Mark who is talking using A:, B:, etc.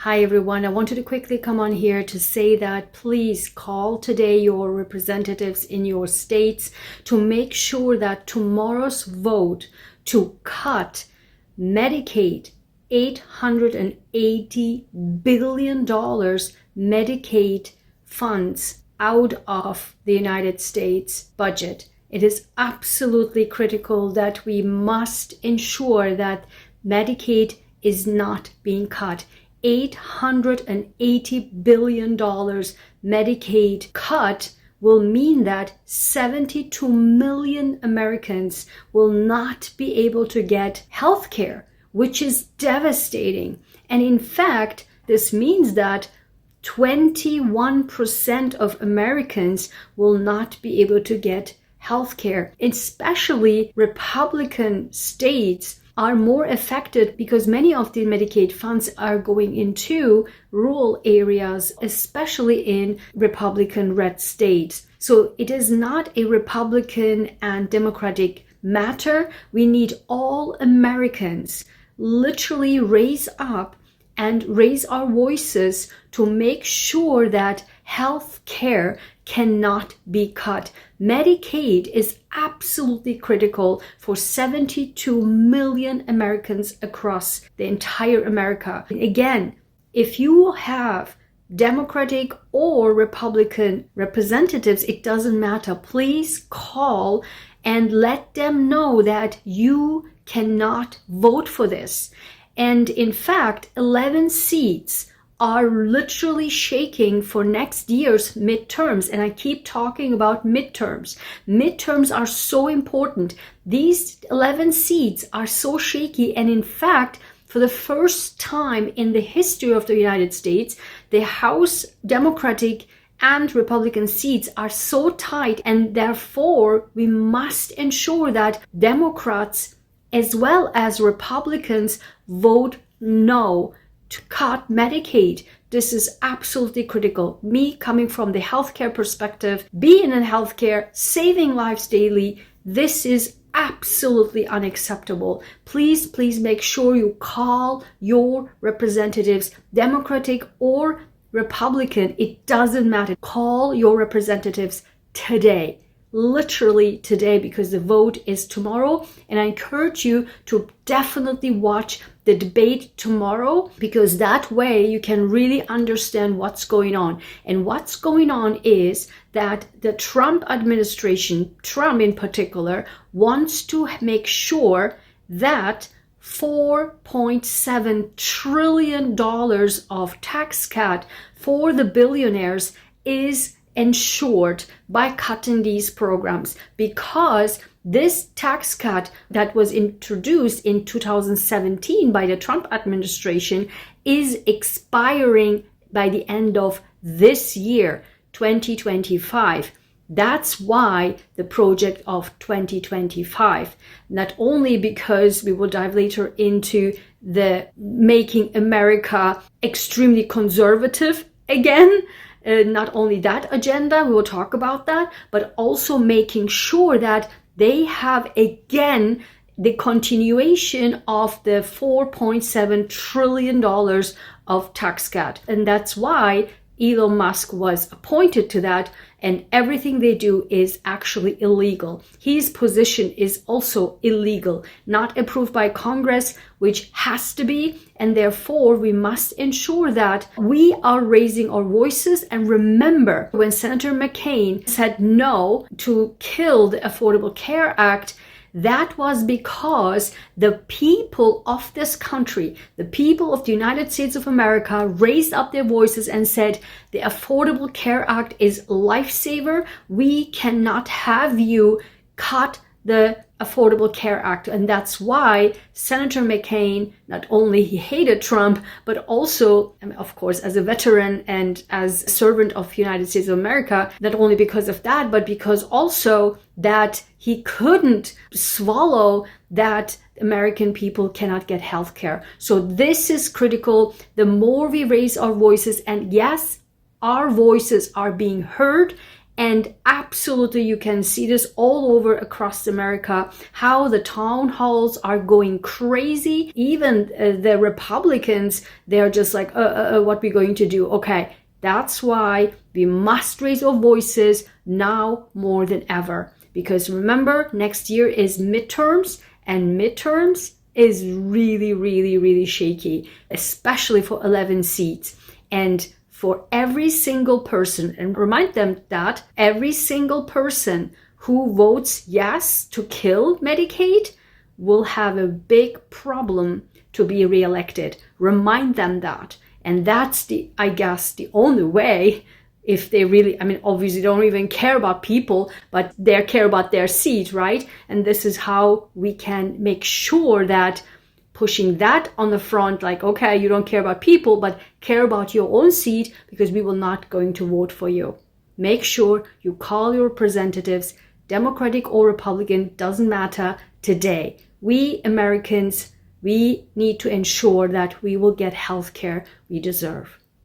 A: Hi everyone, I wanted to quickly come on here to say that please call today your representatives in your states to make sure that tomorrow's vote to cut Medicaid, $880 billion Medicaid funds out of the United States budget. It is absolutely critical that we must ensure that Medicaid is not being cut. $880 billion Medicaid cut will mean that 72 million Americans will not be able to get health care, which is devastating. And in fact, this means that 21% of Americans will not be able to get health care. Especially Republican states are more affected because many of the Medicaid funds are going into rural areas, especially in Republican red states. So it is not a Republican and Democratic matter. We need all Americans literally raise up and raise our voices to make sure that health care cannot be cut. Medicaid is absolutely critical for 72 million Americans across the entire America. Again, if you have Democratic or Republican representatives, it doesn't matter. Please call and let them know that you cannot vote for this. And in fact, 11 seats are literally shaking for next year's midterms. And I keep talking about midterms. Midterms are so important. These 11 seats are so shaky. And in fact, for the first time in the history of the United States, the House Democratic and Republican seats are so tight. And therefore, we must ensure that Democrats as well as Republicans vote no to cut Medicaid. This is absolutely critical. Me coming from the healthcare perspective, being in healthcare, saving lives daily, this is absolutely unacceptable. Please make sure you call your representatives, Democratic or Republican, it doesn't matter. Call your representatives today. Literally today, because the vote is tomorrow. And I encourage you to definitely watch the debate tomorrow, because that way you can really understand what's going on. And what's going on is that the Trump administration, Trump in particular, wants to make sure that $4.7 trillion of tax cut for the billionaires is ensured by cutting these programs, because this tax cut that was introduced in 2017 by the Trump administration is expiring by the end of this year, 2025. That's why the project of 2025, not only because we will dive later into the making America extremely conservative again, not only that agenda, we will talk about that, but also making sure that they have again the continuation of the $4.7 trillion of tax cut. And that's why Elon Musk was appointed to that, and everything they do is actually illegal. His position is also illegal, not approved by Congress, which has to be, and therefore we must ensure that we are raising our voices. And remember, when Senator McCain said no to kill the Affordable Care Act, that was because the people of this country, the people of the United States of America, raised up their voices and said, the Affordable Care Act is lifesaver. We cannot have you cut the Affordable Care Act. And that's why Senator McCain, not only he hated Trump, but also, of course, as a veteran and as a servant of the United States of America, not only because of that, but because also that he couldn't swallow that American people cannot get health care. So this is critical. The more we raise our voices, and yes, our voices are being heard, And absolutely, you can see this all over across America, how the town halls are going crazy. Even the Republicans, they're just like, what we going to do? Okay, that's why we must raise our voices now more than ever. Because remember, next year is midterms, and midterms is really, really, really shaky, especially for 11 seats. And for every single person, and remind them that every single person who votes yes to kill Medicaid will have a big problem to be reelected. Remind them that. And that's I guess, the only way, if they really, obviously don't even care about people, but they care about their seat, right? And this is how we can make sure that pushing that on the front, like, okay, you don't care about people, but care about your own seat, because we will not going to vote for you. Make sure you call your representatives, Democratic or Republican, doesn't matter, today. We Americans, we need to ensure that we will get health care we deserve.